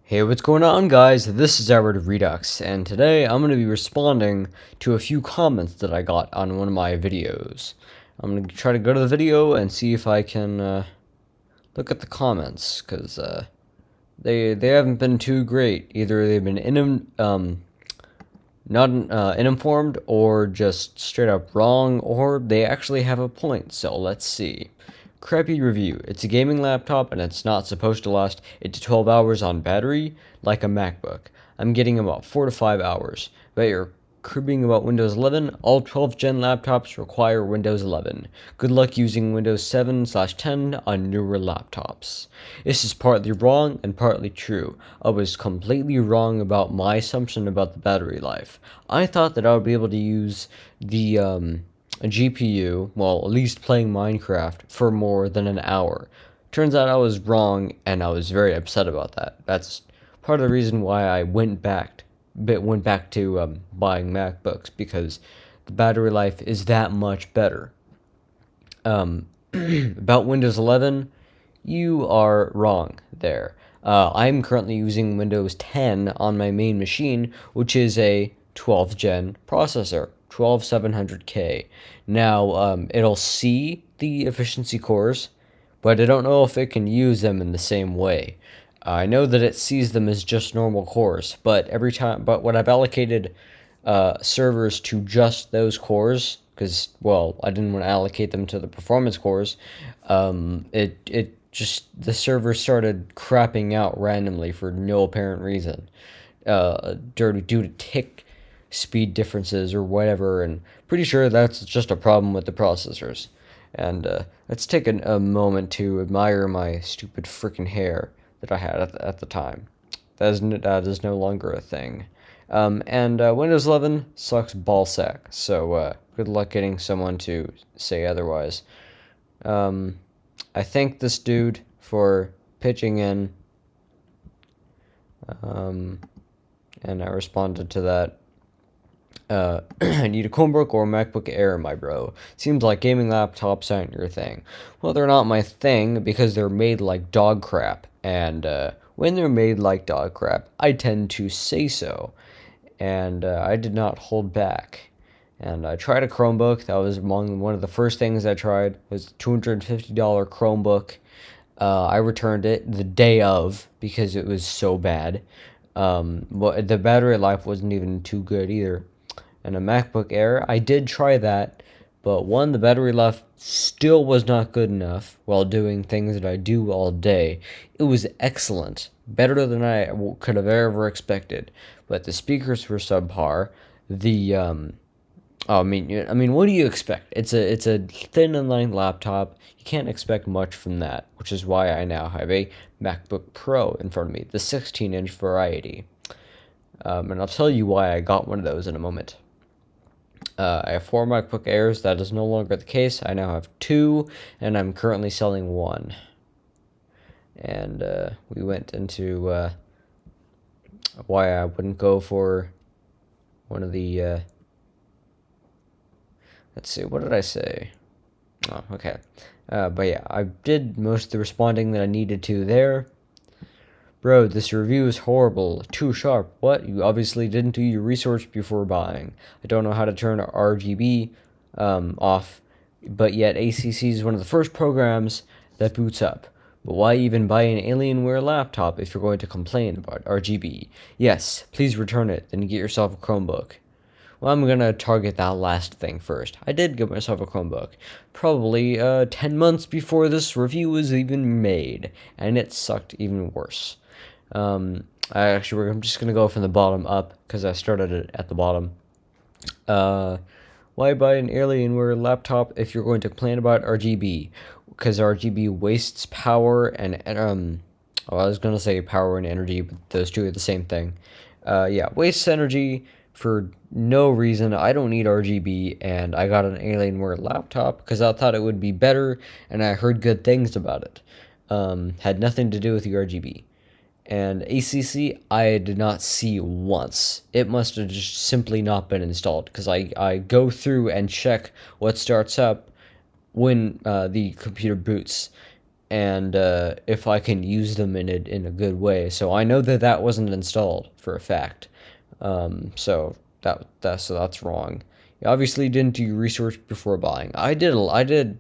Hey, what's going on, guys? This is Edward Redux, and today I'm going to be responding to a few comments that I got on one of my videos. I'm going to try to go to the video and see if I can look at the comments, because they haven't been too great. Either they've been not uninformed, or just straight up wrong, or they actually have a point. So let's see. Crappy review. It's a gaming laptop and it's not supposed to last 8 to 12 hours on battery like a MacBook. I'm getting about 4 to 5 hours. But you're cribbing about Windows 11. All 12th gen laptops require Windows 11. Good luck using Windows 7/10 on newer laptops. This is partly wrong and partly true. I was completely wrong about my assumption about the battery life. I thought that I would be able to use the a GPU, well, at least playing Minecraft, for more than an hour. Turns out I was wrong, and I was very upset about that. That's part of the reason why I went back to buying MacBooks, because the battery life is that much better. About Windows 11, you are wrong there. I'm currently using Windows 10 on my main machine, which is a 12th gen processor, 12700K. Now, it'll see the efficiency cores, but I don't know if it can use them in the same way. I know that it sees them as just normal cores, but when I've allocated servers to just those cores, because, well, I didn't want to allocate them to the performance cores, the server started crapping out randomly for no apparent reason, due to tick speed differences or whatever, and pretty sure that's just a problem with the processors. And let's take a moment to admire my stupid freaking hair that I had at the time. That is no longer a thing. And Windows 11 sucks ballsack, so good luck getting someone to say otherwise. I thank this dude for pitching in, and I responded to that. I need a Chromebook or a MacBook Air, my bro. Seems like gaming laptops aren't your thing. Well, they're not my thing because they're made like dog crap. And when they're made like dog crap, I tend to say so. And I did not hold back. And I tried a Chromebook. That was among one of the first things I tried. Was a $250 Chromebook. I returned it the day of because it was so bad. But the battery life wasn't even too good either. And a MacBook Air, I did try that, but one, the battery life still was not good enough while doing things that I do all day. It was excellent, better than I could have ever expected, but the speakers were subpar. The I mean, what do you expect? It's a thin and light laptop. You can't expect much from that, which is why I now have a MacBook Pro in front of me, the 16-inch variety. And I'll tell you why I got one of those in a moment. I have 4 MacBook Airs. That is no longer the case. I now have 2, and I'm currently selling 1. And we went into why I wouldn't go for one of the... let's see, what did I say? Oh, okay. But yeah, I did most of the responding that I needed to there. Bro, this review is horrible. Too sharp. What? You obviously didn't do your research before buying. I don't know how to turn RGB off, but yet ACC is one of the first programs that boots up. But why even buy an Alienware laptop if you're going to complain about RGB? Yes, please return it, then get yourself a Chromebook. Well, I'm going to target that last thing first. I did get myself a Chromebook, probably 10 months before this review was even made, and it sucked even worse. I'm just going to go from the bottom up, because I started it at the bottom. Why buy an Alienware laptop if you're going to complain about RGB? Because RGB wastes power and, well, I was going to say power and energy, but those two are the same thing. Yeah, wastes energy for no reason. I don't need RGB, and I got an Alienware laptop because I thought it would be better, and I heard good things about it. Had nothing to do with the RGB. And ACC, I did not see once. It must have just simply not been installed, because I go through and check what starts up when the computer boots. and if I can use them in a good way. So I know that that wasn't installed for a fact. So that's wrong. You obviously didn't do research before buying. I did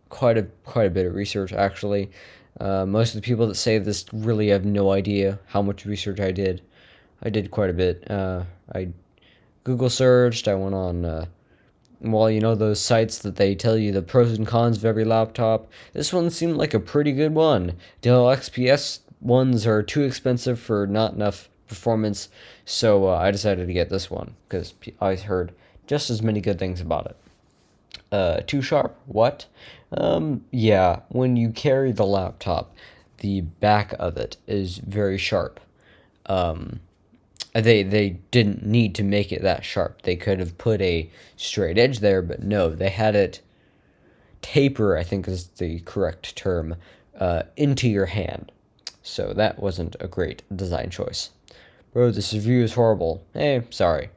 quite a bit of research actually. Most of the people that say this really have no idea how much research I did. I did quite a bit. I Google searched. I went on well, you know those sites that they tell you the pros and cons of every laptop? This one seemed like a pretty good one. Dell XPS ones are too expensive for not enough performance, so I decided to get this one because I heard just as many good things about it. Too sharp? What? Yeah, when you carry the laptop, the back of it is very sharp. Um, they didn't need to make it that sharp. They could have put a straight edge there, but no, they had it taper, I think is the correct term, into your hand. So that wasn't a great design choice. Bro, this review is horrible. Hey, sorry.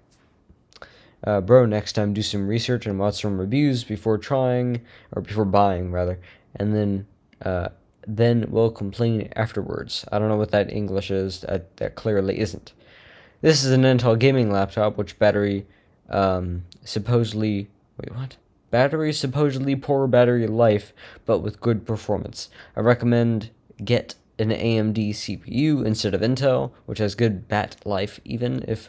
Bro, next time do some research and watch some reviews before trying, or before buying, rather, and then we'll complain afterwards. I don't know what that English is. That clearly isn't. This is an Intel gaming laptop, which battery supposedly... Wait, what? Battery supposedly poor battery life, but with good performance. I recommend get an AMD CPU instead of Intel, which has good bat life, even if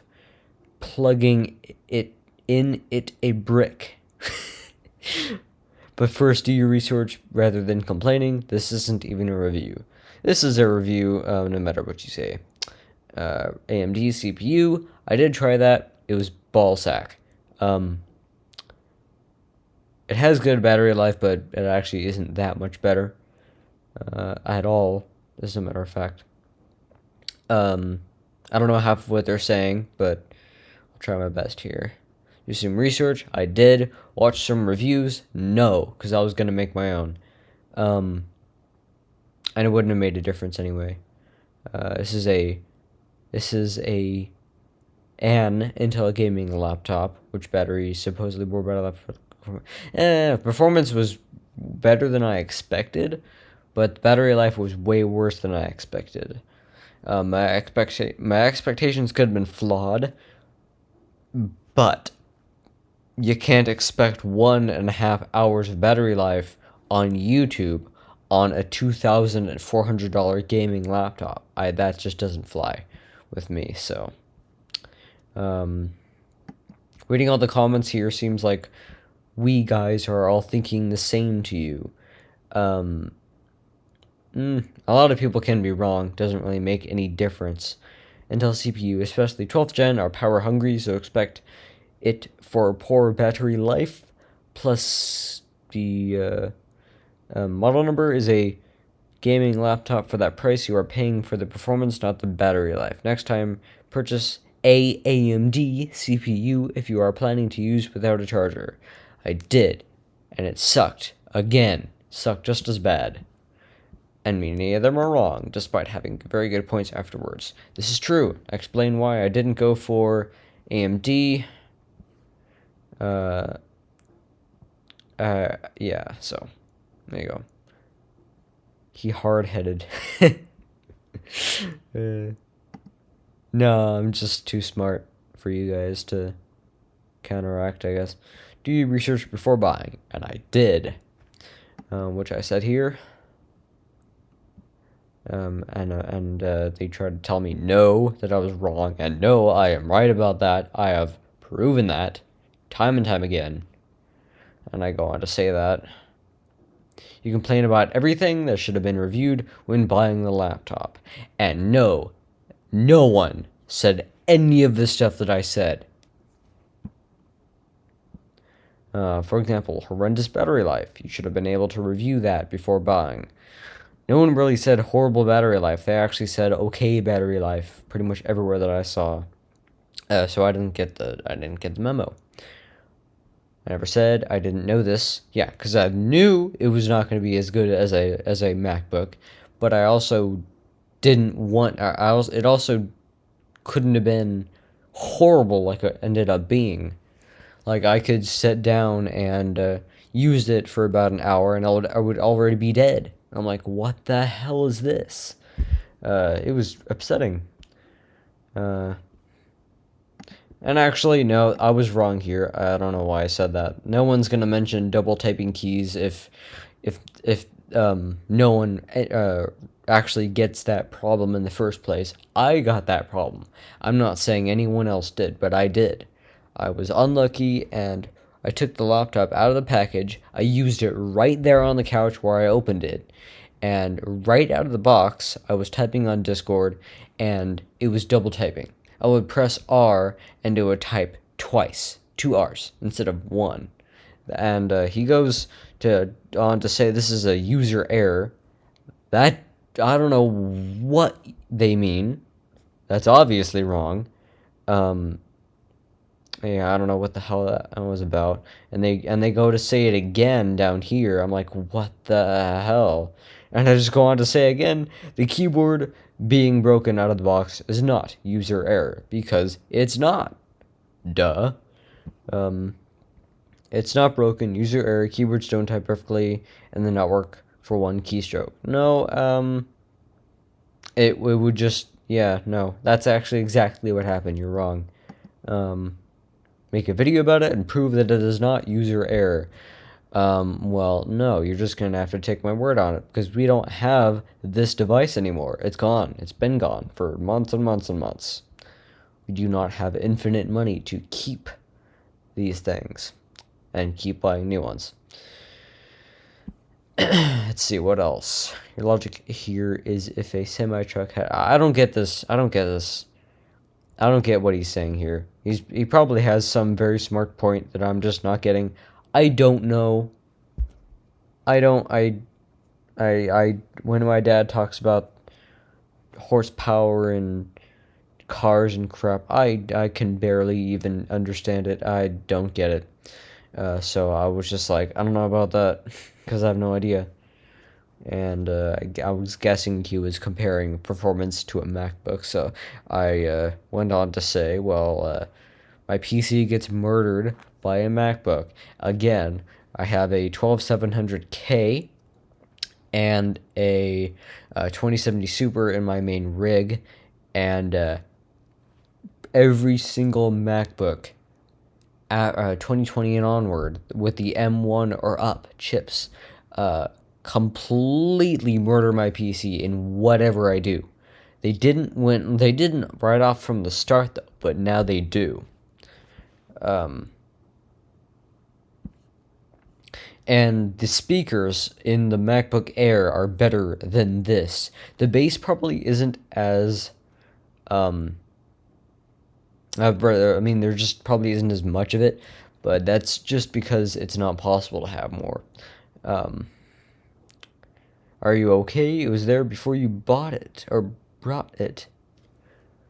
plugging it in a brick. But first, do your research rather than complaining. This isn't even a review. This is a review, no matter what you say. AMD CPU. I did try that. It was ballsack. It has good battery life, but it actually isn't that much better at all, as a matter of fact. I don't know half of what they're saying, but I'll try my best here. Do some research. I did. Watch some reviews. No, because I was going to make my own. And it wouldn't have made a difference anyway. This is an Intel gaming laptop, which battery supposedly more better. Performance was better than I expected, but battery life was way worse than I expected. My expectations could have been flawed, but you can't expect 1.5 hours of battery life on YouTube on a $2,400 gaming laptop. That just doesn't fly with me. So, reading all the comments here seems like we guys are all thinking the same to you. A lot of people can be wrong. Doesn't really make any difference. Intel CPU, especially 12th gen, are power hungry, so expect it for poor battery life. Plus, the model number is a gaming laptop for that price. You are paying for the performance, not the battery life. Next time, purchase a AMD CPU if you are planning to use without a charger. I did, and it sucked. Again, sucked just as bad. And many of them are wrong, despite having very good points afterwards. This is true. I explain why I didn't go for AMD. Yeah, so, there you go. He hard-headed. No, I'm just too smart for you guys to counteract, I guess. Do your research before buying, and I did, which I said here. And they tried to tell me no, that I was wrong, and no, I am right about that. I have proven that time and time again. And I go on to say that you complain about everything that should have been reviewed when buying the laptop. And no one said any of the stuff that I said. For example, horrendous battery life. You should have been able to review that before buying. No one really said horrible battery life. They actually said okay battery life pretty much everywhere that I saw. So I didn't get the memo. I never said I didn't know this. Yeah, because I knew it was not going to be as good as a MacBook, but I also didn't want. It also couldn't have been horrible like it ended up being. Like I could sit down and use it for about an hour, and I would already be dead. I'm like, what the hell is this? It was upsetting. And actually, no, I was wrong here. I don't know why I said that. No one's gonna mention double typing keys if no one actually gets that problem in the first place. I got that problem. I'm not saying anyone else did, but I did. I was unlucky, and I took the laptop out of the package. I used it right there on the couch where I opened it, and right out of the box, I was typing on Discord, and it was double typing. I would press R, and it would type twice, 2 R's instead of one. And he goes on to say this is a user error. That, I don't know what they mean. That's obviously wrong. Yeah, I don't know what the hell that was about. And they go to say it again down here. I'm like, what the hell? And I just go on to say again, the keyboard being broken out of the box is not user error, because it's not. Duh. It's not broken. User error. Keyboards don't type perfectly and then not work for one keystroke. No, it would just, yeah, no. That's actually exactly what happened. You're wrong. Make a video about it and prove that it is not user error. Well, no, you're just gonna have to take my word on it, because we don't have this device anymore. It's gone. It's been gone for months and months and months. We do not have infinite money to keep these things and keep buying new ones. Let's see, what else? Your logic here is if a semi-truck had... I don't get this. I don't get what he's saying here. He probably has some very smart point that I'm just not getting. I don't know. I when my dad talks about horsepower and cars and crap, I can barely even understand it. I don't get it. So I was just like, I don't know about that, because I have no idea. And I was guessing he was comparing performance to a MacBook, so I went on to say, well, my PC gets murdered by a MacBook. Again, I have a 12700K and a 2070 Super in my main rig, and every single MacBook at 2020 and onward with the M1 or up chips completely murder my PC in whatever I do. They didn't right off from the start though, but now they do. And the speakers in the MacBook Air are better than this. The bass probably isn't as I mean, there just probably isn't as much of it, but that's just because it's not possible to have more. Are you okay? It was there before you bought it, or brought it.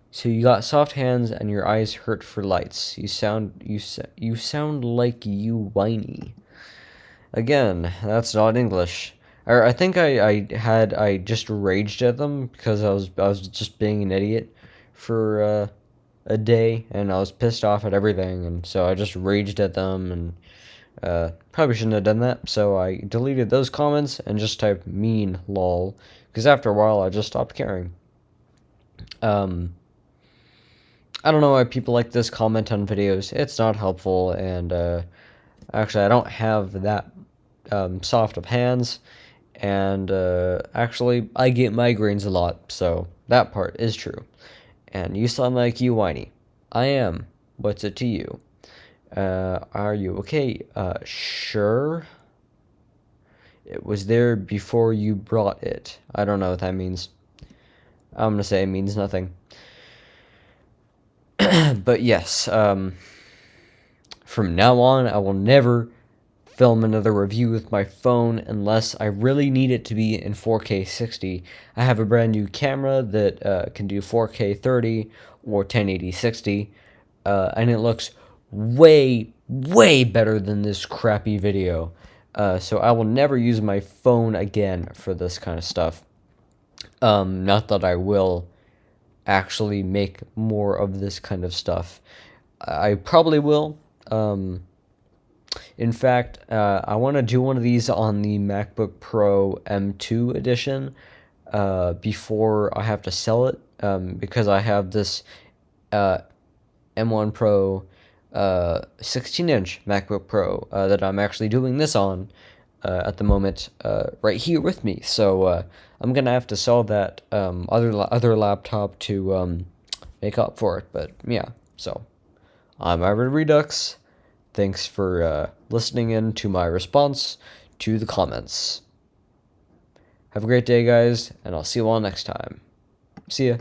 So you got soft hands and your eyes hurt for lights. You sound like you whiny. Again, that's not English. I think I just raged at them because I was just being an idiot for a day, and I was pissed off at everything, and so I just raged at them, and probably shouldn't have done that, so I deleted those comments and just typed mean lol, because after a while I just stopped caring. I don't know why people like this comment on videos. It's not helpful, and actually I don't have that soft of hands, and actually I get migraines a lot, so that part is true. And you sound like you whiny. I am. What's it to you? Are you okay? Sure. It was there before you brought it. I don't know what that means. I'm gonna say it means nothing. But yes, from now on, I will never film another review with my phone unless I really need it to be in 4K 60. I have a brand new camera that can do 4K 30 or 1080 60, and it looks way better than this crappy video. So I will never use my phone again for this kind of stuff. Not that I will actually make more of this kind of stuff. I probably will. In fact, I want to do one of these on the MacBook Pro M2 edition before I have to sell it, because I have this M1 Pro 16-inch MacBook Pro that I'm actually doing this on at the moment right here with me. So I'm gonna have to sell that other laptop to make up for it. But yeah, so I'm Ivory Redux. Thanks for listening in to my response to the comments. Have a great day, guys, and I'll see you all next time. See ya.